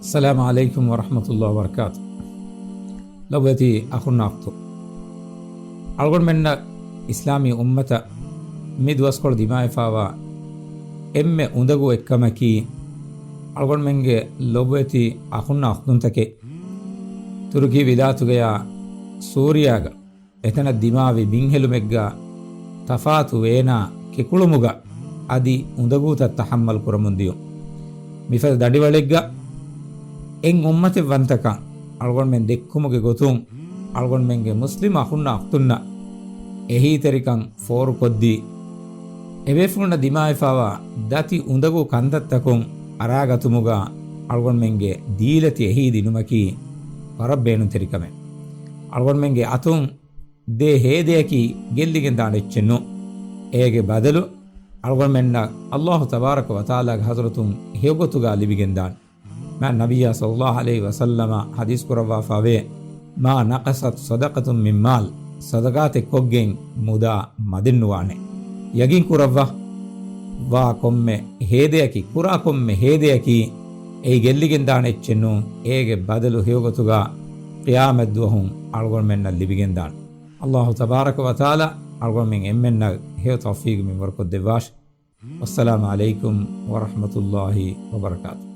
السلام عليكم ورحمة الله وبركاته. لوتي أخونا أختو أقول من إسلامي أمة ميد واسكور دماء فاوا إم أندقو إكامكي أقول من لوتي أخونا أختون تكي تركي بلاتو غيا سوريا එතන දිමාවේ බින්හෙලු මෙග්ගා තෆාතු වේනා කෙකුළුමුගා අදි උඳගූත තහම්මල් කරමුන්දියෝ මිෆල් දඩිවලෙග්ගා එන් උම්මතෙ වන්තකන් අල්ගොන් මෙන් දෙක්කුමුගේ ගොතුන් අල්ගොන් මෙන්ගේ මුස්ලිම් අහුන්න අක්තුන්න එහි තරිකන් ෆෝරු කොද්දි එවෙෆුන්න දිමායිෆාවා දති උඳගූ කන්දත්තකුන් අරාගතුමුගා අල්ගොන් මෙන්ගේ දීලති එහි දිනුමකි වරබ්බේනු තරිකමෙ අල්ගොන් මෙන්ගේ අතුන් ದೇ ಹೇದೆಯಕಿ ಗೆಲ್ಲಿಗೆ ದಾಂಡೆಚ್ಚೆನ್ನು ಏಗೆ ಬದಲು ಅಳ್ಗೊಳ್ ಮೆನ್ನ ಅಲ್ಲಾಹು ತಬಾರಕ ವತಾಲಾಗ ಹಜರತುಂ ಹೇಗೊತುಗ ಲಿಬಿಗೆಂದಾನ್ ಮಾ ನಬಿಯ ಸಲ್ಲಲ್ಲಾಹು ಅಲೈಹಿ ವಸಲ್ಲಮ ಹದೀಸ್ ಕುರವಾ ಫಾವೆ ಮಾ ನಕಸತ್ ಸದಕತುಂ ಮಿನ್ ಮಾಲ್ ಸದಕಾತೆ ಕೊಗ್ಗೆನ್ ಮುದಾ ಮದಿನ್ನುವಾನೆ ಯಗಿನ್ ಕುರವ್ವ ವಾ ಕೊಮ್ಮೆ ಹೇದೆಯಕಿ ಕುರಾ ಕೊಮ್ಮೆ ಹೇದೆಯಕಿ ಏ ಗೆಲ್ಲಿಗೆ ದಾಂಡೆಚ್ಚೆನ್ನು ಏಗೆ ಬದಲು ಹೇಗೊತುಗ ಕಿಯಾಮದ್ದುಹುಂ ಅಳ್ಗೊಳ್ ಮೆನ್ನ ಲಿಬಿಗೆಂದಾನ್ الله تبارك وتعالى أرجو من إمنا هي توفيق من بركة الدواش. والسلام عليكم ورحمة الله وبركاته.